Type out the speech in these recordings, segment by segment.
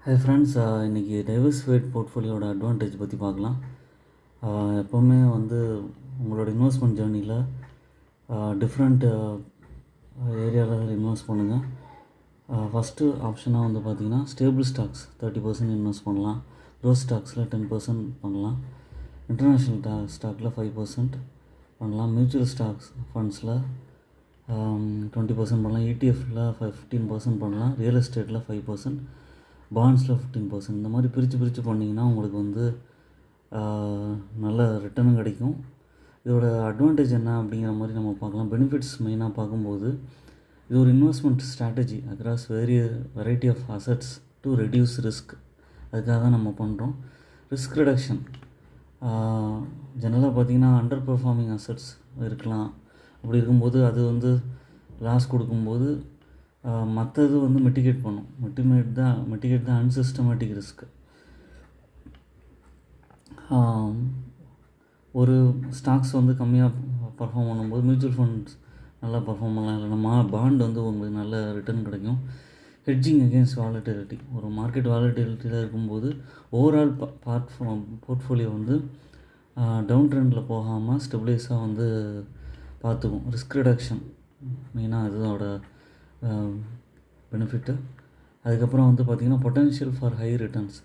Hi friends, இன்றைக்கி diversified போர்ட்ஃபோலியோட advantage பற்றி பார்க்கலாம். எப்போவுமே வந்து உங்களோட இன்வெஸ்ட்மெண்ட் ஜேர்னியில் டிஃப்ரெண்ட் ஏரியாவில் இன்வெஸ்ட் பண்ணுங்கள். ஃபஸ்ட்டு ஆப்ஷனாக வந்து பார்த்திங்கன்னா ஸ்டேபிள் ஸ்டாக்ஸ் 30% இன்வெஸ்ட் பண்ணலாம். க்ரோத் ஸ்டாக்ஸில் 10% பண்ணலாம். இன்டர்நேஷ்னல் ஸ்டாக்கில் 5% பண்ணலாம். மியூச்சுவல் ஸ்டாக்ஸ் ஃபண்ட்ஸில் 20% பண்ணலாம். இடிஎஃப்பில் 15% பண்ணலாம். ரியல் எஸ்டேட்டில் 5%, பாண்ட்ஸில் 15%. இந்த மாதிரி பிரித்து பண்ணிங்கன்னா உங்களுக்கு வந்து நல்ல ரிட்டர்னும் கிடைக்கும். இதோட அட்வான்டேஜ் என்ன அப்படிங்கிற மாதிரி நம்ம பார்க்கலாம். பெனிஃபிட்ஸ் மெயினாக பார்க்கும்போது இது ஒரு investment strategy across variety of assets to reduce risk. அதுக்காக தான் நம்ம பண்ணுறோம். ரிஸ்க் ரிடக்ஷன் ஜெனரலாக பார்த்திங்கன்னா அண்டர் பெர்ஃபார்மிங் அசட்ஸ் இருக்கலாம். அப்படி இருக்கும்போது அது வந்து லாஸ் கொடுக்கும்போது மற்றது வந்து மிட்டிகேட் பண்ணும். மிட்டிகேட் தான் அன்சிஸ்டமேட்டிக் ரிஸ்க். ஒரு ஸ்டாக்ஸ் வந்து கம்மியாக பர்ஃபார்ம் பண்ணும்போது மியூச்சுவல் ஃபண்ட்ஸ் நல்லா பர்ஃபார்ம் பண்ணலாம். இல்லைனா பாண்ட் வந்து உங்களுக்கு நல்ல ரிட்டர்ன் கிடைக்கும். Hedging against volatility. ஒரு மார்க்கெட் வாலட்டிலிட்டியில் இருக்கும்போது ஓவரால் போர்ட்ஃபோலியோ வந்து டவுன் ட்ரெண்டில் போகாமல் ஸ்டெபிளைஸாக வந்து பார்த்துக்கும். ரிஸ்க் ரிடக்ஷன் மெயினாக அதோட பெனிஃபிட்டு. அதுக்கப்புறம் வந்து பார்த்திங்கன்னா potential for high returns,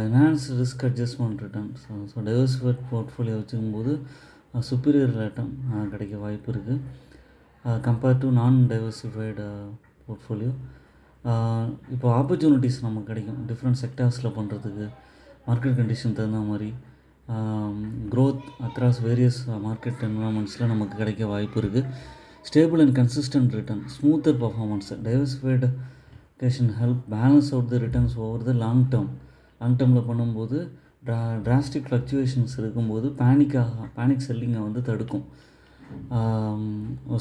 enhance risk adjustment returns. So diversified portfolio வச்சுக்கும்போது சுப்பீரியர் ரிட்டர்ன் கிடைக்க வாய்ப்பு இருக்குது compared to non diversified portfolio. இப்போ ஆப்பர்ச்சுனிட்டிஸ் நமக்கு கிடைக்கும் டிஃப்ரெண்ட் செக்டார்ஸில் பண்ணுறதுக்கு. மார்க்கெட் கண்டிஷன் தகுந்த மாதிரி க்ரோத் அக்ராஸ் வேரியஸ் மார்க்கெட் என்வரான்மெண்ட்ஸில் நமக்கு கிடைக்க வாய்ப்பு இருக்குது. Stable and consistent return, smoother performance. Diversification help balance out the returns over the long டேர்மில் பண்ணும்போது டிராஸ்டிக் ஃப்ளக்சுவேஷன்ஸ் இருக்கும்போது பேனிக் செல்லிங்கை வந்து தடுக்கும்.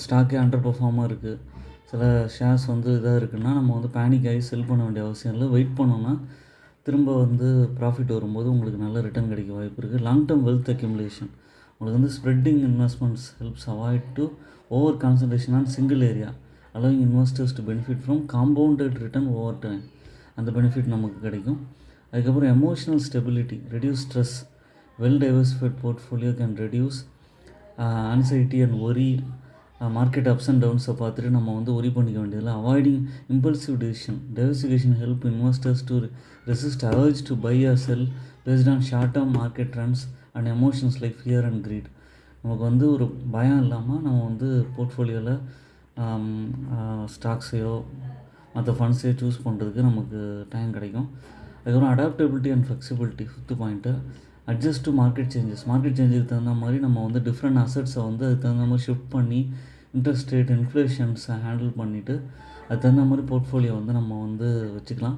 ஸ்டாக்கே அண்டர் பர்ஃபார்மாக இருக்குது, சில ஷேர்ஸ் வந்து இதாக இருக்குன்னா நம்ம வந்து பேனிக் ஆகி செல் பண்ண வேண்டிய அவசியம் இல்லை. வெயிட் பண்ணோன்னா திரும்ப வந்து ப்ராஃபிட் வரும்போது உங்களுக்கு நல்ல ரிட்டர்ன் கிடைக்க வாய்ப்பு இருக்குது. Long term wealth accumulation. உங்களுக்கு வந்து spreading investments helps avoid to over concentration on single area, allowing investors to benefit from compounded return over time. அந்த பெனிஃபிட் நமக்கு கிடைக்கும். அதுக்கப்புறம் emotional stability, reduce stress. Well diversified portfolio can reduce anxiety and worry. Market ups and டவுன்ஸை பார்த்துட்டு நம்ம வந்து worry பண்ணிக்க வேண்டியதில்லை. Avoiding impulsive decision. Diversification help investors to resist urge to buy or sell based on short term market trends and emotions like fear and greed. நமக்கு வந்து ஒரு பயம் இல்லாமல் நம்ம வந்து போர்ட்ஃபோலியோவில் ஸ்டாக்ஸையோ மற்ற ஃபண்ட்ஸையோ சூஸ் பண்ணுறதுக்கு நமக்கு டைம் கிடைக்கும். அதுக்கப்புறம் adaptability and flexibility. 5th point adjust to market changes. Market சேஞ்சுக்கு தகுந்த மாதிரி நம்ம வந்து டிஃப்ரெண்ட் அசட்ஸை வந்து அதுக்கு தகுந்த மாதிரி ஷிஃப்ட் பண்ணி இன்ட்ரெஸ்ட் ரேட் இன்ஃப்ளேஷன்ஸை ஹேண்டில் பண்ணிவிட்டு அதுக்கு தகுந்த மாதிரி போர்ட்ஃபோலியோ வந்து நம்ம வந்து வச்சுக்கலாம்.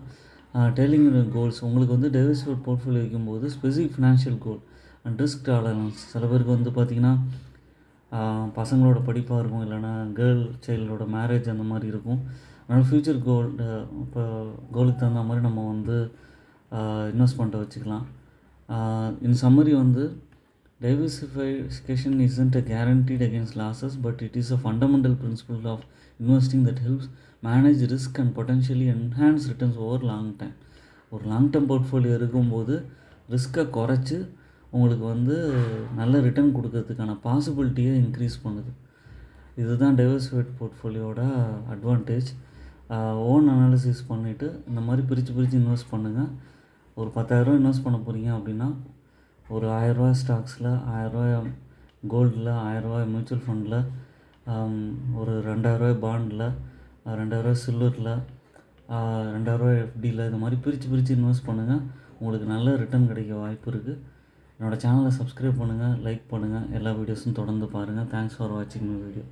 டெய்லிங் கோல்ஸ். உங்களுக்கு வந்து டைவர்சிஃபைட் போர்ட்ஃபோலியோ வைக்கும்போது specific financial goal and risk tolerance. சில பேருக்கு வந்து பார்த்திங்கன்னா பசங்களோட படிப்பாக இருக்கும், இல்லைனா கேர்ள் சைல்டோட மேரேஜ் அந்த மாதிரி இருக்கும். அதனால் ஃப்யூச்சர் இப்போ கோலுக்கு தகுந்த மாதிரி நம்ம வந்து இன்வெஸ்ட்மெண்ட்டை வச்சுக்கலாம். இன் சம்மரி வந்து diversification isn't a guaranteed against losses, but it is a fundamental principle of investing that helps manage risk and potentially enhance returns over long time. ஒரு லாங் டேர்ம் போர்ட்ஃபோலியோ இருக்கும்போது ரிஸ்க்கை குறைச்சி உங்களுக்கு வந்து நல்ல ரிட்டர்ன் கொடுக்கறதுக்கான பாசிபிலிட்டியை இன்க்ரீஸ் பண்ணுது. இதுதான் டைவர்சிஃபைட் போர்ட்ஃபோலியோட அட்வான்டேஜ். ஓன் அனாலிசிஸ் பண்ணிவிட்டு இந்த மாதிரி பிரித்து இன்வெஸ்ட் பண்ணுங்கள். ஒரு 10,000 இன்வெஸ்ட் பண்ண போகிறீங்க அப்படின்னா ஒரு 1000 ஸ்டாக்ஸில், 1000 கோல்டில், 1000 மியூச்சுவல் ஃபண்டில், ஒரு 2000 பாண்டில், 2000 சில்வரில், 2000 எஃப்டியில், இது மாதிரி பிரித்து இன்வெஸ்ட் பண்ணுங்கள். உங்களுக்கு நல்ல ரிட்டர்ன் கிடைக்க வாய்ப்பு இருக்குது. என்னோடய சேனலை சப்ஸ்கிரைப் பண்ணுங்கள், லைக் பண்ணுங்கள், எல்லா வீடியோஸும் தொடர்ந்து பாருங்கள். தேங்க்ஸ் ஃபார் வாட்சிங் மை வீடியோ.